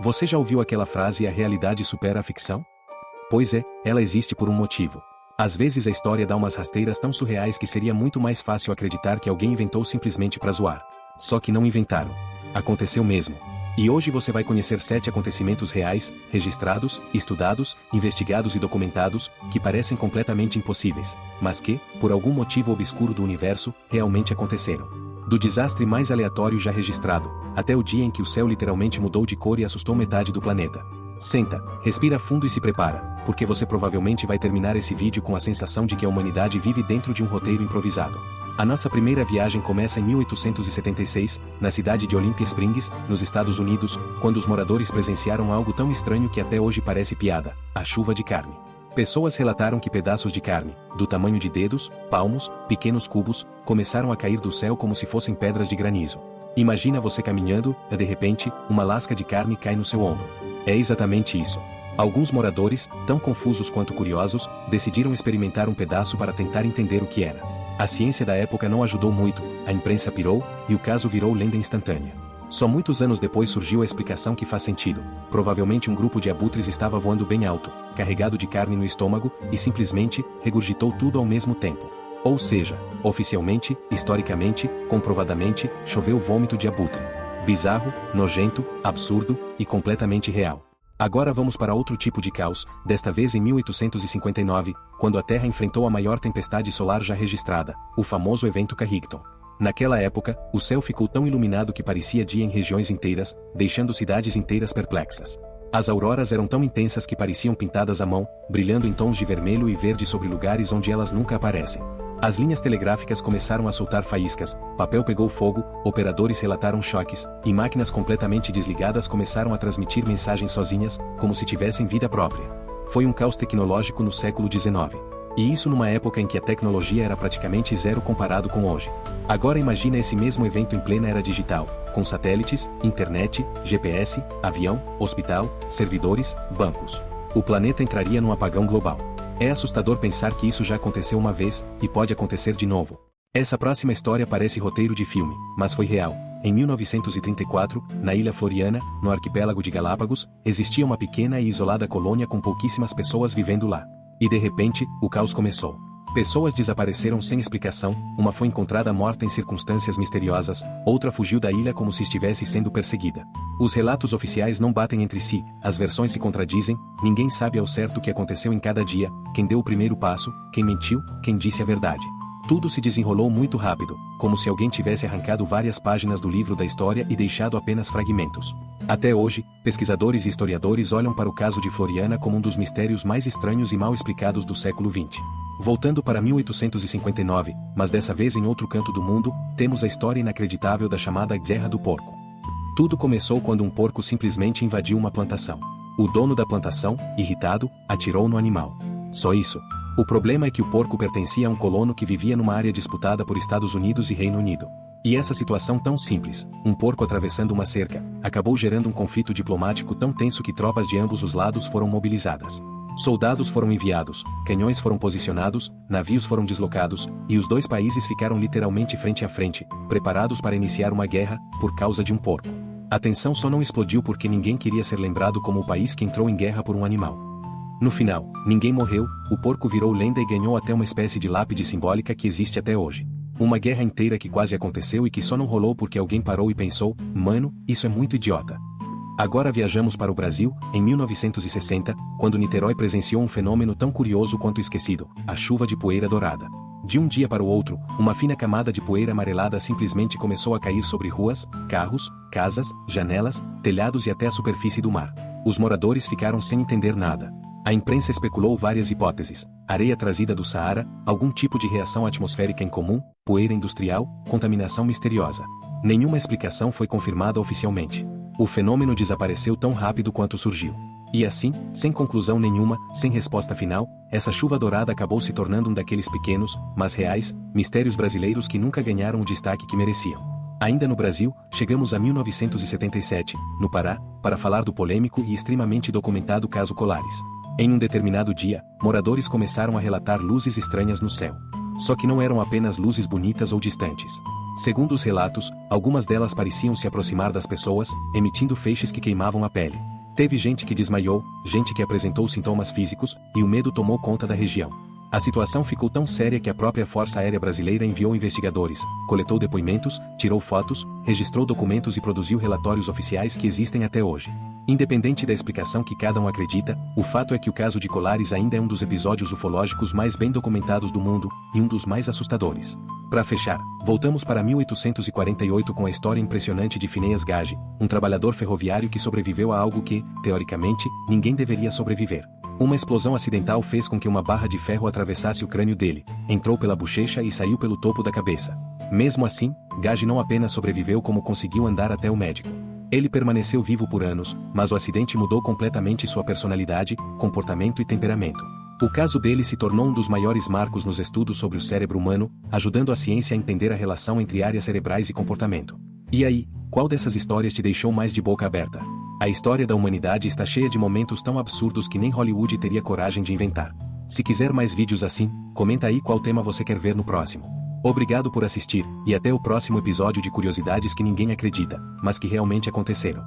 Você já ouviu aquela frase "a realidade supera a ficção"? Pois é, ela existe por um motivo. Às vezes a história dá umas rasteiras tão surreais que seria muito mais fácil acreditar que alguém inventou simplesmente pra zoar. Só que não inventaram. Aconteceu mesmo. E hoje você vai conhecer 7 acontecimentos reais, registrados, estudados, investigados e documentados, que parecem completamente impossíveis, mas que, por algum motivo obscuro do universo, realmente aconteceram. Do desastre mais aleatório já registrado, até o dia em que o céu literalmente mudou de cor e assustou metade do planeta. Senta, respira fundo e se prepara, porque você provavelmente vai terminar esse vídeo com a sensação de que a humanidade vive dentro de um roteiro improvisado. A nossa primeira viagem começa em 1876, na cidade de Olympia Springs, nos Estados Unidos, quando os moradores presenciaram algo tão estranho que até hoje parece piada: a chuva de carne. Pessoas relataram que pedaços de carne, do tamanho de dedos, palmos, pequenos cubos, começaram a cair do céu como se fossem pedras de granizo. Imagina você caminhando, e de repente, uma lasca de carne cai no seu ombro. É exatamente isso. Alguns moradores, tão confusos quanto curiosos, decidiram experimentar um pedaço para tentar entender o que era. A ciência da época não ajudou muito, a imprensa pirou, e o caso virou lenda instantânea. Só muitos anos depois surgiu a explicação que faz sentido. Provavelmente um grupo de abutres estava voando bem alto, carregado de carne no estômago, e simplesmente regurgitou tudo ao mesmo tempo. Ou seja, oficialmente, historicamente, comprovadamente, choveu vômito de abutre. Bizarro, nojento, absurdo e completamente real. Agora vamos para outro tipo de caos, desta vez em 1859, quando a Terra enfrentou a maior tempestade solar já registrada, o famoso evento Carrington. Naquela época, o céu ficou tão iluminado que parecia dia em regiões inteiras, deixando cidades inteiras perplexas. As auroras eram tão intensas que pareciam pintadas à mão, brilhando em tons de vermelho e verde sobre lugares onde elas nunca aparecem. As linhas telegráficas começaram a soltar faíscas, papel pegou fogo, operadores relataram choques, e máquinas completamente desligadas começaram a transmitir mensagens sozinhas, como se tivessem vida própria. Foi um caos tecnológico no século XIX. E isso numa época em que a tecnologia era praticamente zero comparado com hoje. Agora imagina esse mesmo evento em plena era digital, com satélites, internet, GPS, avião, hospital, servidores, bancos. O planeta entraria num apagão global. É assustador pensar que isso já aconteceu uma vez, e pode acontecer de novo. Essa próxima história parece roteiro de filme, mas foi real. Em 1934, na ilha Floriana, no arquipélago de Galápagos, existia uma pequena e isolada colônia com pouquíssimas pessoas vivendo lá. E de repente, o caos começou. Pessoas desapareceram sem explicação, uma foi encontrada morta em circunstâncias misteriosas, outra fugiu da ilha como se estivesse sendo perseguida. Os relatos oficiais não batem entre si, as versões se contradizem, ninguém sabe ao certo o que aconteceu em cada dia, quem deu o primeiro passo, quem mentiu, quem disse a verdade. Tudo se desenrolou muito rápido, como se alguém tivesse arrancado várias páginas do livro da história e deixado apenas fragmentos. Até hoje, pesquisadores e historiadores olham para o caso de Floriana como um dos mistérios mais estranhos e mal explicados do século XX. Voltando para 1859, mas dessa vez em outro canto do mundo, temos a história inacreditável da chamada Guerra do Porco. Tudo começou quando um porco simplesmente invadiu uma plantação. O dono da plantação, irritado, atirou no animal. Só isso. O problema é que o porco pertencia a um colono que vivia numa área disputada por Estados Unidos e Reino Unido. E essa situação tão simples, um porco atravessando uma cerca, acabou gerando um conflito diplomático tão tenso que tropas de ambos os lados foram mobilizadas. Soldados foram enviados, canhões foram posicionados, navios foram deslocados, e os dois países ficaram literalmente frente a frente, preparados para iniciar uma guerra, por causa de um porco. A tensão só não explodiu porque ninguém queria ser lembrado como o país que entrou em guerra por um animal. No final, ninguém morreu, o porco virou lenda e ganhou até uma espécie de lápide simbólica que existe até hoje. Uma guerra inteira que quase aconteceu e que só não rolou porque alguém parou e pensou: mano, isso é muito idiota. Agora viajamos para o Brasil, em 1960, quando Niterói presenciou um fenômeno tão curioso quanto esquecido: a chuva de poeira dourada. De um dia para o outro, uma fina camada de poeira amarelada simplesmente começou a cair sobre ruas, carros, casas, janelas, telhados e até a superfície do mar. Os moradores ficaram sem entender nada. A imprensa especulou várias hipóteses: areia trazida do Saara, algum tipo de reação atmosférica incomum, poeira industrial, contaminação misteriosa. Nenhuma explicação foi confirmada oficialmente. O fenômeno desapareceu tão rápido quanto surgiu. E assim, sem conclusão nenhuma, sem resposta final, essa chuva dourada acabou se tornando um daqueles pequenos, mas reais, mistérios brasileiros que nunca ganharam o destaque que mereciam. Ainda no Brasil, chegamos a 1977, no Pará, para falar do polêmico e extremamente documentado caso Colares. Em um determinado dia, moradores começaram a relatar luzes estranhas no céu. Só que não eram apenas luzes bonitas ou distantes. Segundo os relatos, algumas delas pareciam se aproximar das pessoas, emitindo feixes que queimavam a pele. Teve gente que desmaiou, gente que apresentou sintomas físicos, e o medo tomou conta da região. A situação ficou tão séria que a própria Força Aérea Brasileira enviou investigadores, coletou depoimentos, tirou fotos, registrou documentos e produziu relatórios oficiais que existem até hoje. Independente da explicação que cada um acredita, o fato é que o caso de Colares ainda é um dos episódios ufológicos mais bem documentados do mundo, e um dos mais assustadores. Para fechar, voltamos para 1848 com a história impressionante de Phineas Gage, um trabalhador ferroviário que sobreviveu a algo que, teoricamente, ninguém deveria sobreviver. Uma explosão acidental fez com que uma barra de ferro atravessasse o crânio dele, entrou pela bochecha e saiu pelo topo da cabeça. Mesmo assim, Gage não apenas sobreviveu como conseguiu andar até o médico. Ele permaneceu vivo por anos, mas o acidente mudou completamente sua personalidade, comportamento e temperamento. O caso dele se tornou um dos maiores marcos nos estudos sobre o cérebro humano, ajudando a ciência a entender a relação entre áreas cerebrais e comportamento. E aí, qual dessas histórias te deixou mais de boca aberta? A história da humanidade está cheia de momentos tão absurdos que nem Hollywood teria coragem de inventar. Se quiser mais vídeos assim, comenta aí qual tema você quer ver no próximo. Obrigado por assistir, e até o próximo episódio de curiosidades que ninguém acredita, mas que realmente aconteceram.